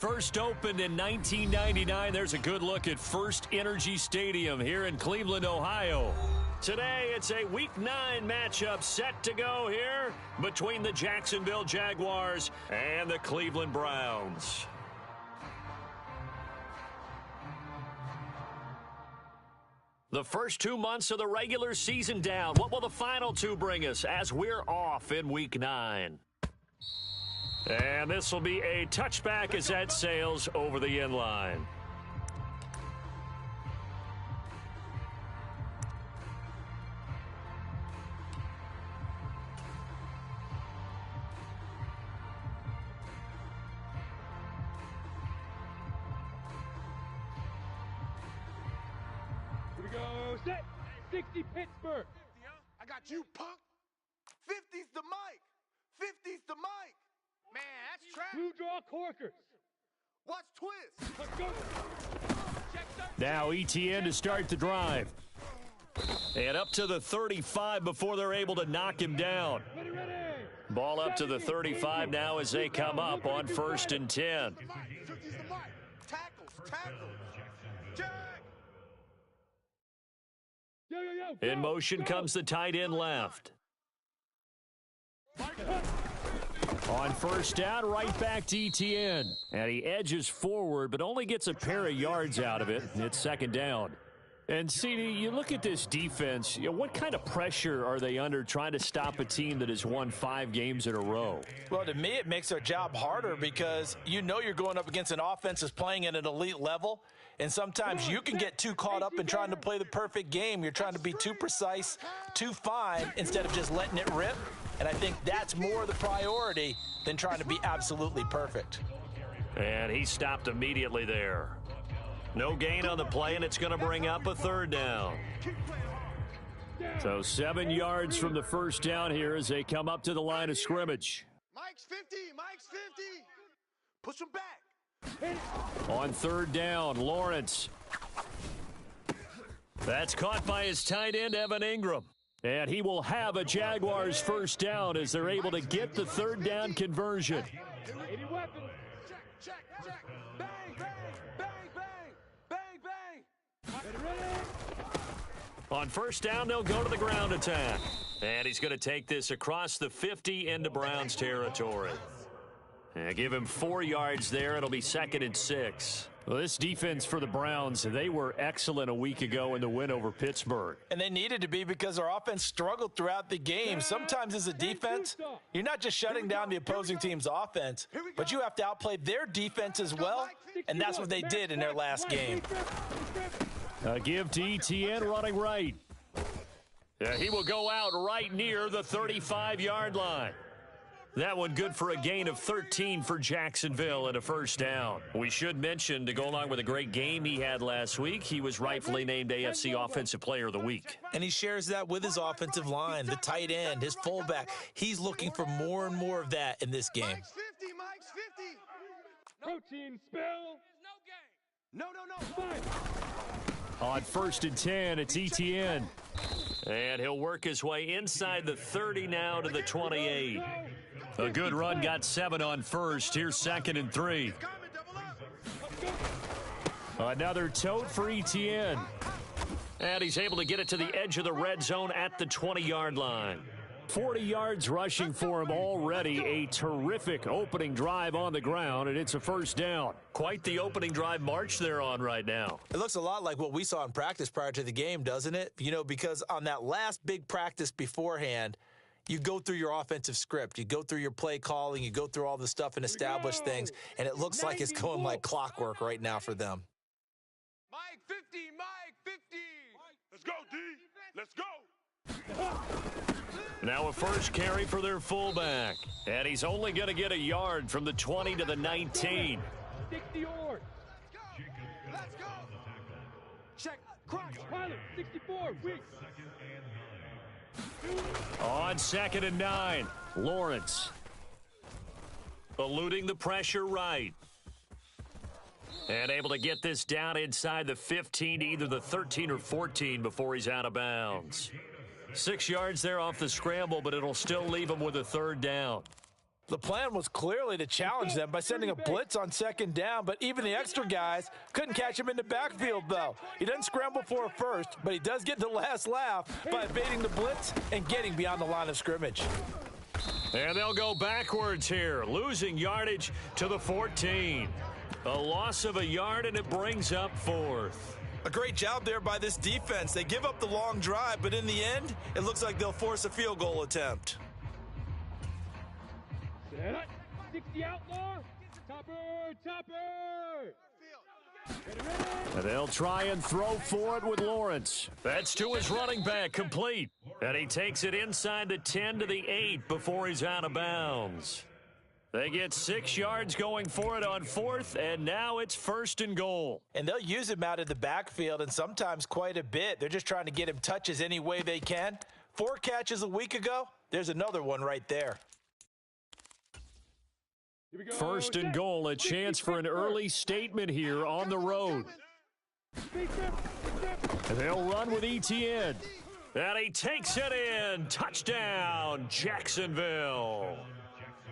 First opened in 1999. There's a good look at First Energy Stadium here in Cleveland, Ohio. Today, it's a Week 9 matchup set to go here between the Jacksonville Jaguars and the Cleveland Browns. The first 2 months of the regular season down. What will the final two bring us as we're off in Week 9? And this will be a touchback as that sails over the end line. Here we go. Set. 60 Pittsburgh. 50, huh? I got you, punk. 50's the mic. 50's the mic. Man, that's trash. Blue draw corkers. Watch twist. Let's go. Now ETN to start the drive. And up to the 35 before they're able to knock him down. Ready, ready. Ball up to the 35 now as they come up on 1st and 10. 50's the mic. Tackles. Jack. Yo. In motion comes the tight end left. On first down, right back to ETN. And he edges forward, but only gets a pair of yards out of it. It's second down. And, CD, you look at this defense, what kind of pressure are they under trying to stop a team that has won 5 games in a row? Well, to me, it makes their job harder because you know you're going up against an offense that's playing at an elite level. And sometimes you can get too caught up in trying to play the perfect game. You're trying to be too precise, too fine, instead of just letting it rip. And I think that's more the priority than trying to be absolutely perfect. And he stopped immediately there. No gain on the play, and it's going to bring up a third down. So 7 yards from the first down here as they come up to the line of scrimmage. Mike's 50. Push him back. On third down, Lawrence. That's caught by his tight end, Evan Ingram. And he will have a Jaguars first down as they're able to get the third down conversion. 80 weapons. Check. Bang. Ready. On first down, they'll go to the ground attack. And he's going to take this across the 50 into Browns territory. And give him 4 yards there. It'll be 2nd and 6. Well, this defense for the Browns, they were excellent a week ago in the win over Pittsburgh. And they needed to be because our offense struggled throughout the game. Sometimes as a defense, you're not just shutting down the opposing team's offense, but you have to outplay their defense as well, and that's what they did in their last game. A give to ETN running right. He will go out right near the 35-yard line. That one good for a gain of 13 for Jacksonville and a first down. We should mention, to go along with a great game he had last week, he was rightfully named AFC Offensive Player of the Week. And he shares that with his offensive line, the tight end, his fullback. He's looking for more and more of that in this game. Mike's 50. Protein spill. No. On 1st and 10, it's ETN. And he'll work his way inside the 30 now to the 28. A good run, got 7 on first. Here's 2nd and 3. Another tote for ETN. And he's able to get it to the edge of the red zone at the 20-yard line. 40 yards rushing for him already. A terrific opening drive on the ground, and it's a first down. Quite the opening drive march they're on right now. It looks a lot like what we saw in practice prior to the game, doesn't it? You know, because on that last big practice beforehand, you go through your offensive script. You go through your play calling. You go through all the stuff and establish things, and it looks like it's going like clockwork right now for them. Mike 50. Let's go, D. Let's go. Now a first carry for their fullback. And he's only going to get a yard from the 20 to the 19. 60 yards. Let's go. Check. Crunch. Pilot. 64. Weak. On 2nd and 9, Lawrence. Eluding the pressure right. And able to get this down inside the 15 to either the 13 or 14 before he's out of bounds. 6 yards there off the scramble, but it'll still leave him with a third down. The plan was clearly to challenge them by sending a blitz on second down, but even the extra guys couldn't catch him in the backfield, though. He doesn't scramble for a first, but he does get the last laugh by evading the blitz and getting beyond the line of scrimmage. And they'll go backwards here, losing yardage to the 14. A loss of a yard, and it brings up fourth. A great job there by this defense. They give up the long drive, but in the end, it looks like they'll force a field goal attempt. 60 outlaw. Topper. And they'll try and throw for it with Lawrence. That's to his running back, complete. And he takes it inside the 10 to the 8 before he's out of bounds. They get 6 yards going for it on fourth, and now it's first and goal. And they'll use him out of the backfield, and sometimes quite a bit. They're just trying to get him touches any way they can. 4 catches a week ago. There's another one right there. First and goal, a chance for an early statement here on the road. And they'll run with Etienne. And he takes it in. Touchdown, Jacksonville.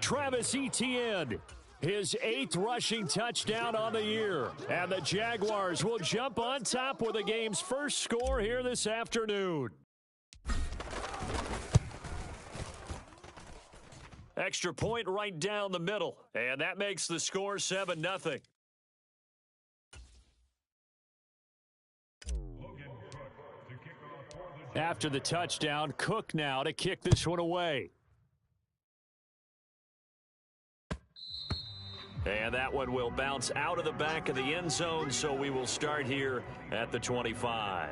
Travis Etienne, his 8th rushing touchdown on the year. And the Jaguars will jump on top with the game's first score here this afternoon. Extra point right down the middle, and that makes the score 7-0. After the touchdown, Cook now to kick this one away. And that one will bounce out of the back of the end zone, so we will start here at the 25.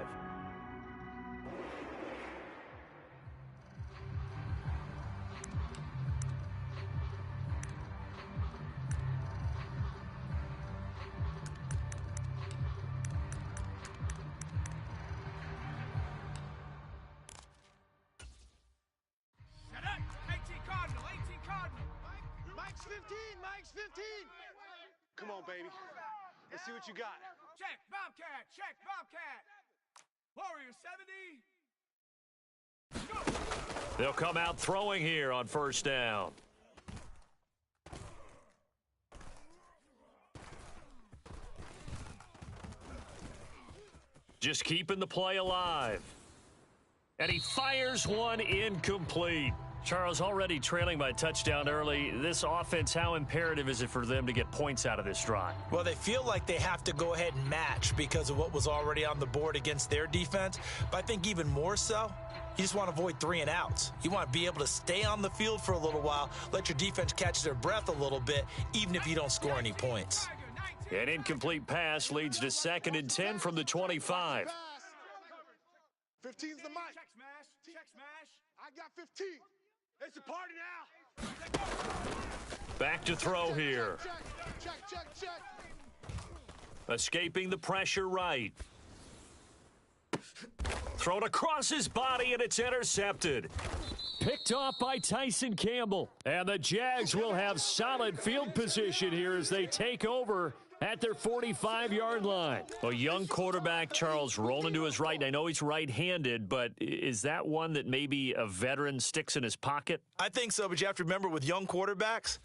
Mike's 15. Come on, baby. Let's see what you got. Check, Bobcat. Warrior 70. They'll come out throwing here on first down. Just keeping the play alive. And he fires one incomplete. Charles, already trailing by a touchdown early. This offense, how imperative is it for them to get points out of this drive? Well, they feel like they have to go ahead and match because of what was already on the board against their defense. But I think even more so, you just want to avoid 3 and outs. You want to be able to stay on the field for a little while, let your defense catch their breath a little bit, even if you don't score any points. An incomplete pass leads to 2nd and 10 from the 25. 15's the mic. Check smash. I got 15. It's a party now. Back to throw here. Check. Escaping the pressure right. Thrown across his body, and it's intercepted. Picked off by Tyson Campbell. And the Jags will have solid field position here as they take over at their 45-yard line. A young quarterback, Charles, rolling to his right. And I know he's right-handed, but is that one that maybe a veteran sticks in his pocket? I think so, but you have to remember with young quarterbacks,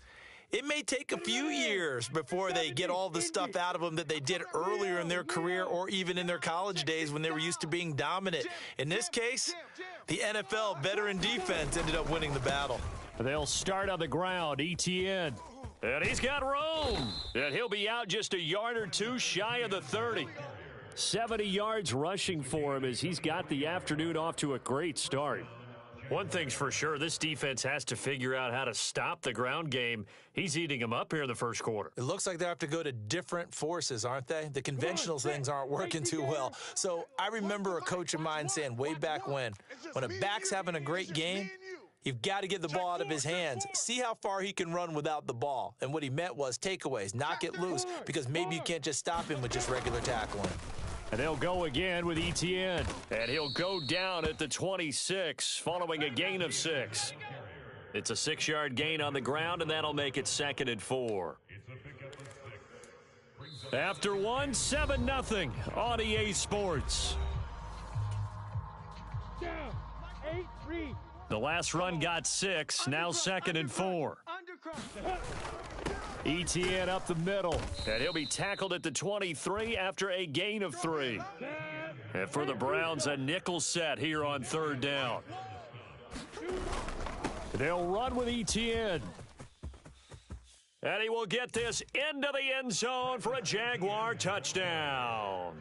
it may take a few years before they get all the stuff out of them that they did earlier in their career or even in their college days when they were used to being dominant. In this case, the NFL veteran defense ended up winning the battle. They'll start on the ground. Etienne. And he's got room. And he'll be out just a yard or two shy of the 30. 70 yards rushing for him as he's got the afternoon off to a great start. One thing's for sure, this defense has to figure out how to stop the ground game. He's eating them up here in the first quarter. It looks like they have to go to different forces, aren't they? The conventional things aren't working too well. So I remember a coach of mine saying way back when a back's having a great game, you've got to get the ball out of his hands. See how far he can run without the ball. And what he meant was takeaways, knock it loose, because maybe you can't just stop him with just regular tackling. And they'll go again with Etienne. And he'll go down at the 26 following a gain of 6. It's a 6-yard gain on the ground, and that'll make it 2nd and 4. After 7-0 on EA Sports. Down. 8-3. The last run got 6, now 2nd and 4. Under ETN up the middle, and he'll be tackled at the 23 after a gain of 3. And for the Browns, a nickel set here on 3rd down. They'll run with ETN. And he will get this into the end zone for a Jaguar touchdown.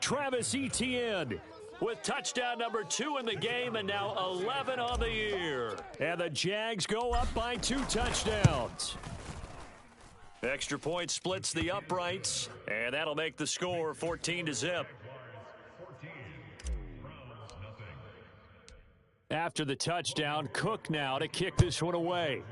Travis Etienne with touchdown number 2 in the game, and now 11 on the year. And the Jags go up by 2 touchdowns. Extra point splits the uprights, and that'll make the score 14-0. After the touchdown, Cook now to kick this one away.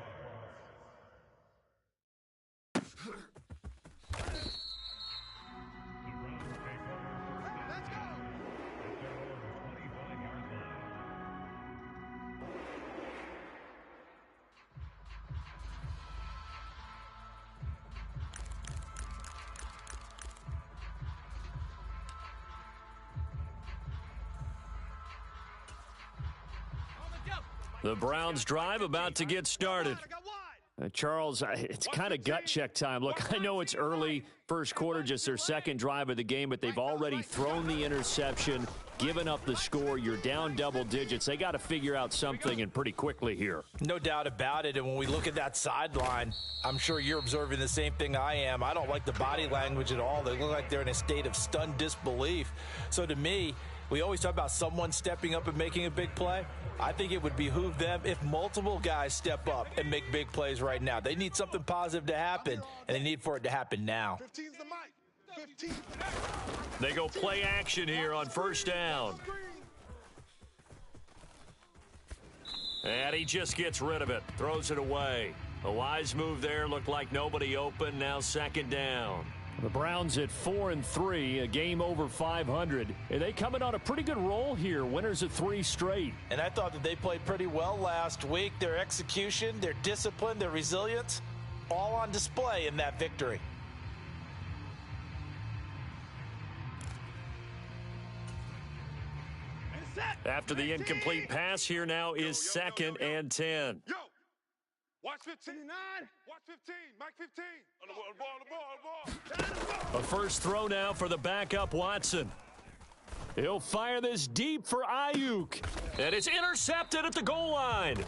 The Browns drive about to get started. Charles, it's kind of gut check time. Look, I know it's early, first quarter, just their second drive of the game, but they've already thrown the interception, given up the score. You're down double digits. They got to figure out something, and pretty quickly here. No doubt about it. And when we look at that sideline, I'm sure you're observing the same thing I am. I don't like the body language at all. They look like they're in a state of stunned disbelief. So to me, we always talk about someone stepping up and making a big play. I think it would behoove them if multiple guys step up and make big plays right now. They need something positive to happen, and they need for it to happen now. 15's the mic. 15. They go play action here on first down. And he just gets rid of it, throws it away. A wise move there, looked like nobody open, now second down. The Browns at 4-3, a game over 500. And they coming on a pretty good roll here, winners of 3 straight. And I thought that they played pretty well last week. Their execution, their discipline, their resilience, all on display in that victory. After the incomplete pass, here now is 2nd and 10. Yo, watch 15. Watch 15. Mike 15. On the ball. A first throw now for the backup Watson. He'll fire this deep for Ayuk. And it's intercepted at the goal line.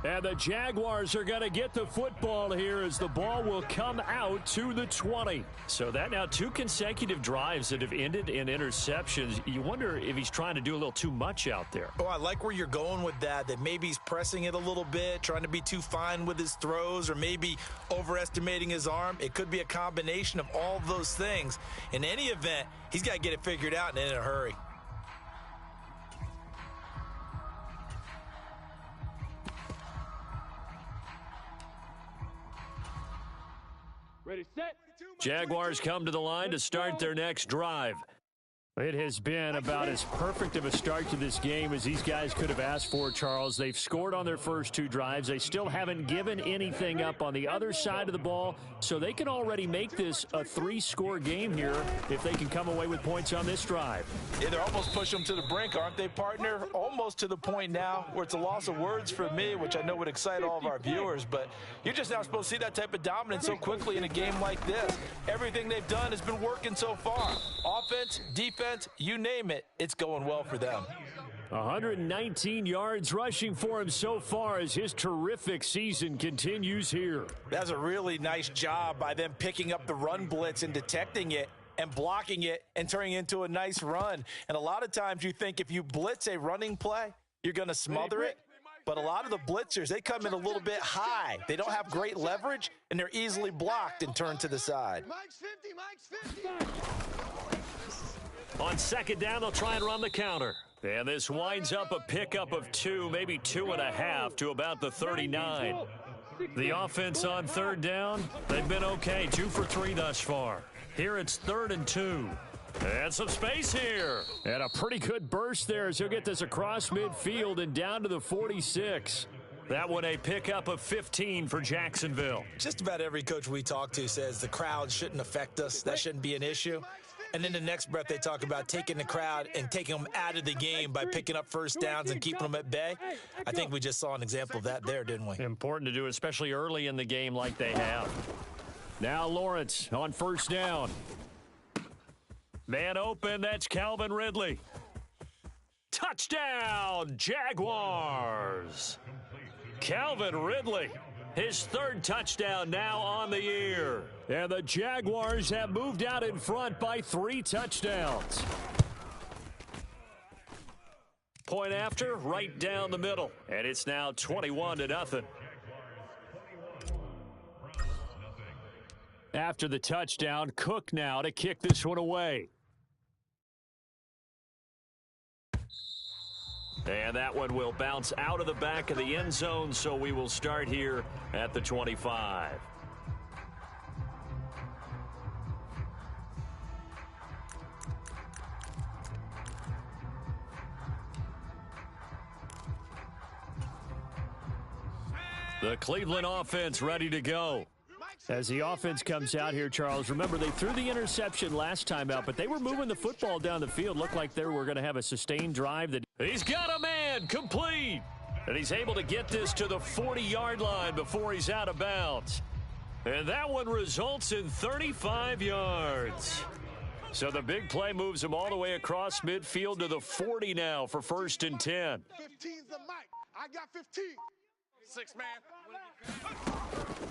And the Jaguars are going to get the football here as the ball will come out to the 20. So that now 2 consecutive drives that have ended in interceptions. You wonder if he's trying to do a little too much out there. Oh, I like where you're going with that maybe he's pressing it a little bit, trying to be too fine with his throws, or maybe overestimating his arm. It could be a combination of all of those things. In any event, he's got to get it figured out and in a hurry. Ready, set. Jaguars come to the line to start their next drive. It has been about as perfect of a start to this game as these guys could have asked for, Charles. They've scored on their first 2 drives. They still haven't given anything up on the other side of the ball, so they can already make this a 3-score game here if they can come away with points on this drive. Yeah, they're almost pushing them to the brink, aren't they, partner? Almost to the point now where it's a loss of words for me, which I know would excite all of our viewers, but you're just not supposed to see that type of dominance so quickly in a game like this. Everything they've done has been working so far. Offense, defense, you name it, it's going well for them. 119 yards rushing for him so far as his terrific season continues here. That's a really nice job by them picking up the run blitz and detecting it and blocking it and turning it into a nice run. And a lot of times you think if you blitz a running play, you're going to smother it. But a lot of the blitzers, they come in a little bit high. They don't have great leverage, and they're easily blocked and turned to the side. Mike's 50. Mike's 50. On second down, they'll try and run the counter. And this winds up a pickup of 2, maybe 2.5 to about the 39. The offense on third down, they've been okay, 2 for 3 thus far. Here it's 3rd and 2. And some space here. And a pretty good burst there as he'll get this across midfield and down to the 46. That one a pickup of 15 for Jacksonville. Just about every coach we talk to says the crowd shouldn't affect us. That shouldn't be an issue. And then the next breath they talk about taking the crowd and taking them out of the game by picking up first downs and keeping them at bay. I think we just saw an example of that there, didn't we? Important to do, especially early in the game like they have. Now Lawrence on first down. Man open, that's Calvin Ridley. Touchdown, Jaguars. Calvin Ridley, his third touchdown now on the year. And the Jaguars have moved out in front by 3 touchdowns. Point after, right down the middle. And it's now 21-0. After the touchdown, Cook now to kick this one away. And that one will bounce out of the back of the end zone, so we will start here at the 25. The Cleveland offense ready to go. As the offense comes out here, Charles, remember they threw the interception last time out, but they were moving the football down the field. Looked like they were going to have a sustained drive. He's got a man complete, and he's able to get this to the 40-yard line before he's out of bounds. And that one results in 35 yards. So the big play moves him all the way across midfield to the 40 now for 1st and 10. 15's the mic. I got 15. 6 man.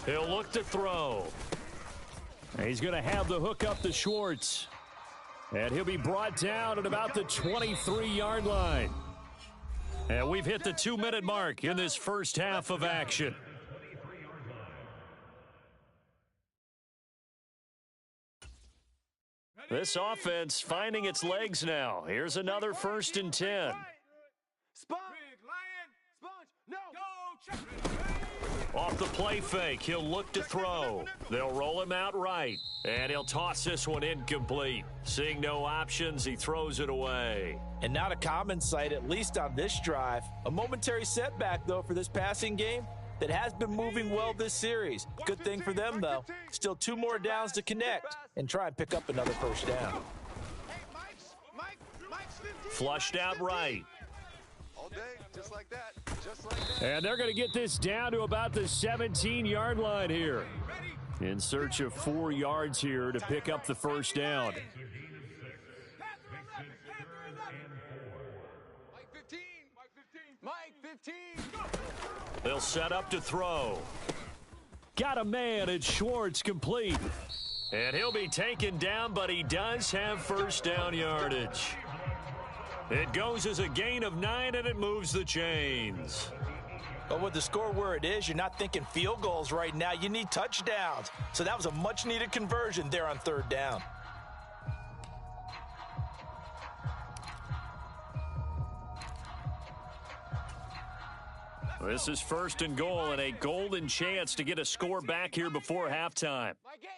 He'll look to throw. He's going to have the hook up to Schwartz. And he'll be brought down at about the 23-yard line. And we've hit the 2-minute mark in this first half of action. This offense finding its legs now. Here's another 1st and 10. Sponge. No. Off the play fake, he'll look to throw. They'll roll him out right, and he'll toss this one incomplete. Seeing no options, he throws it away. And not a common sight, at least on this drive. A momentary setback, though, for this passing game that has been moving well this series. Good thing for them, though. Still 2 more downs to connect and try and pick up another first down. Flushed out right. All day, just like that. Just like that. And they're going to get this down to about the 17-yard line here. In search of 4 yards here to pick up the first down. Mike 15. They'll set up to throw. Got a man, it's Schwartz, complete. And he'll be taken down, but he does have first down yardage. It goes as a gain of 9, and it moves the chains. But with the score where it is, you're not thinking field goals right now. You need touchdowns. So that was a much-needed conversion there on 3rd down. This is 1st and goal, and a golden chance to get a score back here before halftime. Mike 8.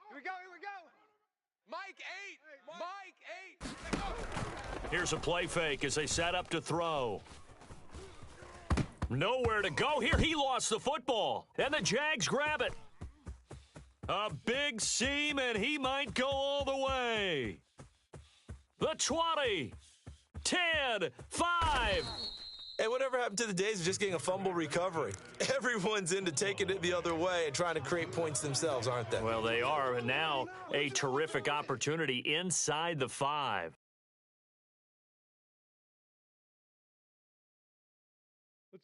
Here we go. Mike 8. Here's a play fake as they set up to throw. Nowhere to go here. He lost the football, and the Jags grab it. A big seam, and he might go all the way. The 20, 10, 5. Hey, whatever happened to the days of just getting a fumble recovery? Everyone's into taking it the other way and trying to create points themselves, aren't they? Well, they are, and now a terrific opportunity inside the 5.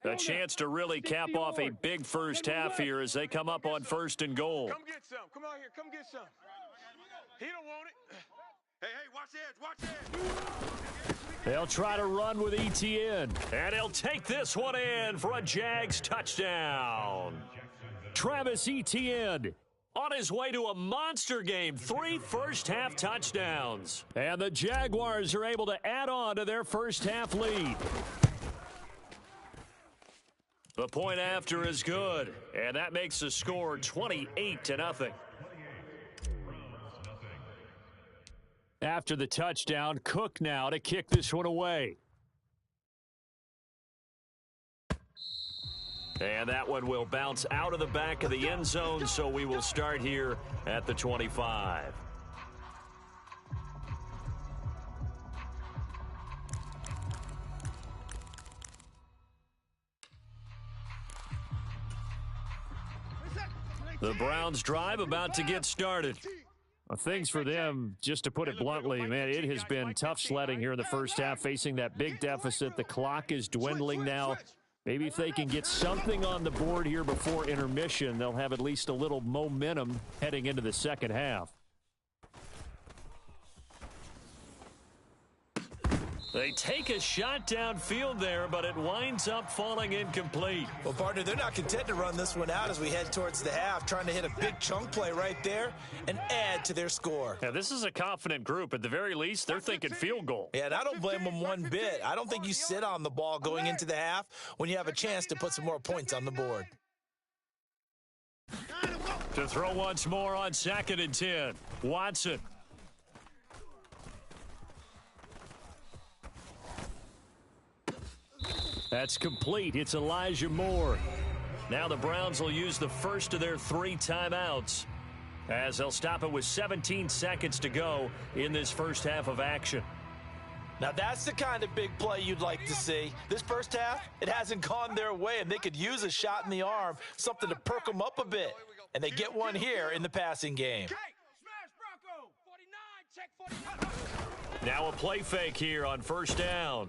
A chance to really cap off a big first half here as they come up on 1st and goal. Come get some. Come on here. Come get some. He don't want it. Hey, watch the edge. They'll try to run with ETN. And he'll take this one in for a Jags touchdown. Travis Etienne on his way to a monster game. 3 first-half touchdowns. And the Jaguars are able to add on to their first-half lead. The point after is good, and that makes the score 28-0. After the touchdown, Cook now to kick this one away. And that one will bounce out of the back of the end zone, so we will start here at the 25. The Browns drive about to get started. Well, things for them, just to put it bluntly, man, it has been tough sledding here in the first half, facing that big deficit. The clock is dwindling now. Maybe if they can get something on the board here before intermission, they'll have at least a little momentum heading into the second half. They take a shot downfield there, but it winds up falling incomplete. Well, partner, they're not content to run this one out as we head towards the half, trying to hit a big chunk play right there and add to their score. Yeah, this is a confident group. At the very least, they're thinking field goal. Yeah, and I don't blame them one bit. I don't think you sit on the ball going into the half when you have a chance to put some more points on the board. To throw once more on 2nd and 10. Watson. That's complete. It's Elijah Moore. Now the Browns will use the first of their 3 timeouts as they'll stop it with 17 seconds to go in this first half of action. Now that's the kind of big play you'd like to see. This first half, it hasn't gone their way, and they could use a shot in the arm, something to perk them up a bit. And they get one here in the passing game. Now a play fake here on first down.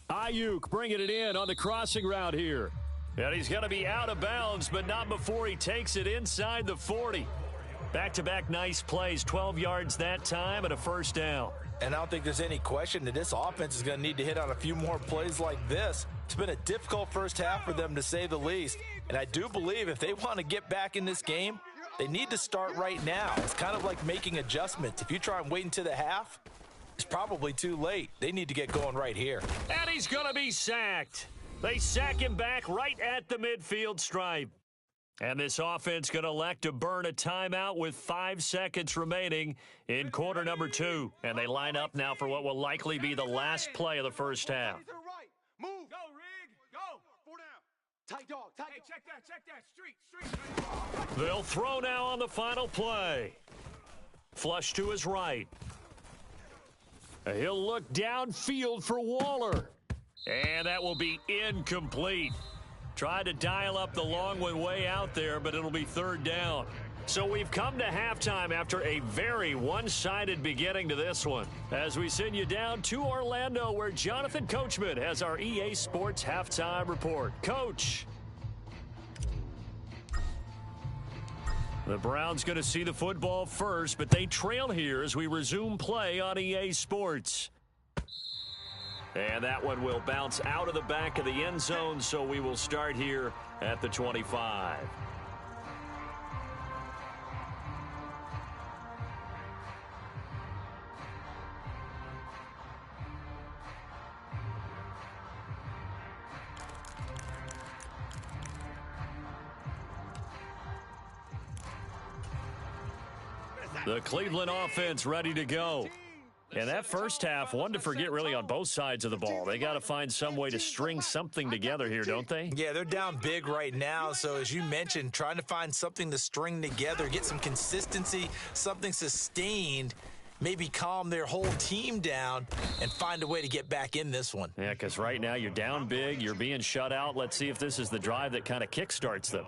Ayuk bringing it in on the crossing route here. And he's going to be out of bounds, but not before he takes it inside the 40. Back-to-back nice plays, 12 yards that time and a first down. And I don't think there's any question that this offense is going to need to hit on a few more plays like this. It's been a difficult first half for them, to say the least. And I do believe if they want to get back in this game, they need to start right now. It's kind of like making adjustments. If you try and wait until the half, it's probably too late. They need to get going right here. And he's going to be sacked. They sack him back right at the midfield stripe. And this offense going to elect to burn a timeout with 5 seconds remaining in quarter number 2. And they line up now for what will likely be the last play of the first half. Move. Go, Rig. Go. 4 down. Tight dog. Tight dog. Check that. Street. They'll throw now on the final play. Flush to his right. He'll look downfield for Waller. And that will be incomplete. Tried to dial up the long one way out there, but it'll be 3rd down. So we've come to halftime after a very one-sided beginning to this one. As we send you down to Orlando, where Jonathan Coachman has our EA Sports halftime report. Coach. The Browns going to see the football first, but they trail here as we resume play on EA Sports. And that one will bounce out of the back of the end zone, so we will start here at the 25. The Cleveland offense ready to go. And that first half, one to forget really on both sides of the ball. They got to find some way to string something together here, don't they? Yeah, they're down big right now. So as you mentioned, trying to find something to string together, get some consistency, something sustained, maybe calm their whole team down and find a way to get back in this one. Yeah, because right now you're down big, you're being shut out. Let's see if this is the drive that kind of kickstarts them.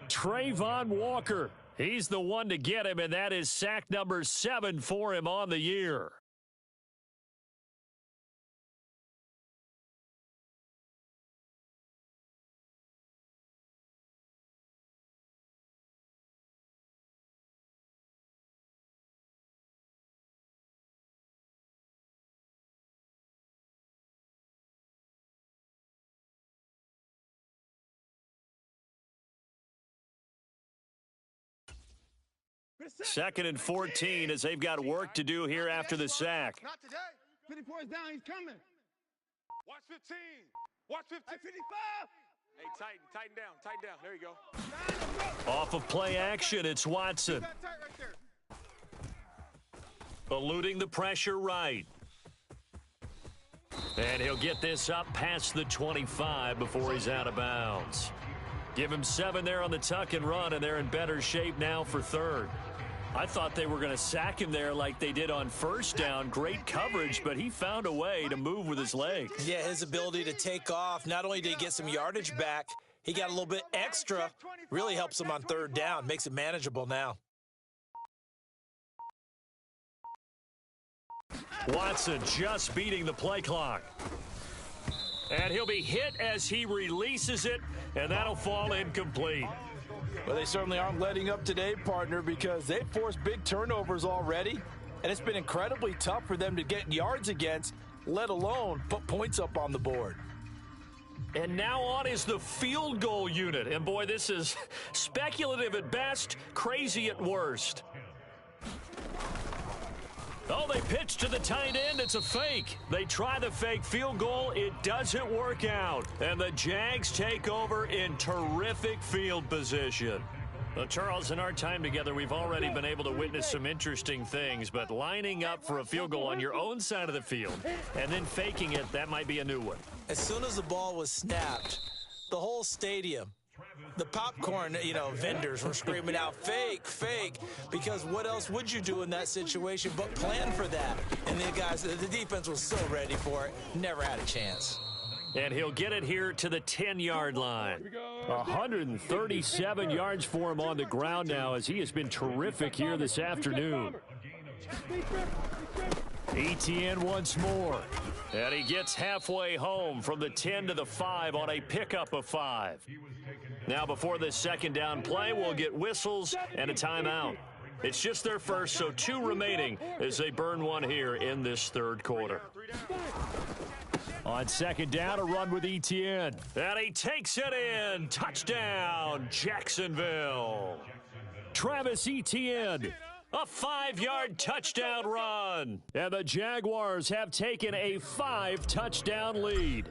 Trayvon Walker. He's the one to get him, and that is sack number 7 for him on the year. Second and 14 as they've got work to do here after the sack. Not today. 50 points down. He's coming. Watch 15. Watch 15. 55. Hey, tighten down. There you go. Off of play action, it's Watson. Eluding the pressure right. And he'll get this up past the 25 before he's out of bounds. Give him 7 there on the tuck and run, and they're in better shape now for 3rd. I thought they were going to sack him there like they did on first down. Great coverage, but he found a way to move with his legs. Yeah, his ability to take off. Not only did he get some yardage back, He got a little bit extra. Really helps him on third down. Makes it manageable now. Watson just beating the play clock. And he'll be hit as he releases it, and that'll fall incomplete. Well, they certainly aren't letting up today, partner, because they've forced big turnovers already, and it's been incredibly tough for them to get yards against, let alone put points up on the board. And now on is the field goal unit. And, boy, this is speculative at best, crazy at worst. Oh, they pitch to the tight end. It's a fake. They try the fake field goal. It doesn't work out. And the Jags take over in terrific field position. Well, Charles, in our time together, we've already been able to witness some interesting things, but lining up for a field goal on your own side of the field and then faking it, that might be a new one. As soon as the ball was snapped, the whole stadium, the popcorn, vendors were screaming out, fake, fake, because what else would you do in that situation but plan for that? And the defense was so ready for it, never had a chance. And he'll get it here to the 10-yard line. 137 yards for him on the ground now as he has been terrific here this afternoon. Etienne once more. And he gets halfway home from the 10 to the 5 on a pickup of 5. Now before this second down play, we'll get whistles and a timeout. It's just their first, so 2 remaining as they burn one here in this third quarter. On second down, a run with Etienne. And he takes it in. Touchdown, Jacksonville. Travis Etienne, a 5-yard touchdown run. And the Jaguars have taken a 5-touchdown lead.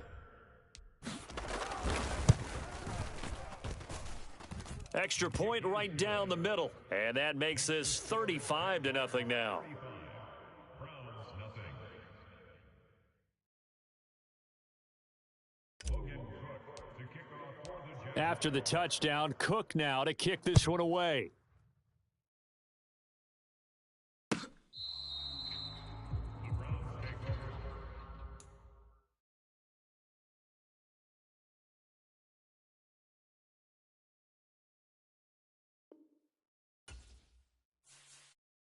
Extra point right down the middle. And that makes this 35-0 now. After the touchdown, Cook now to kick this one away.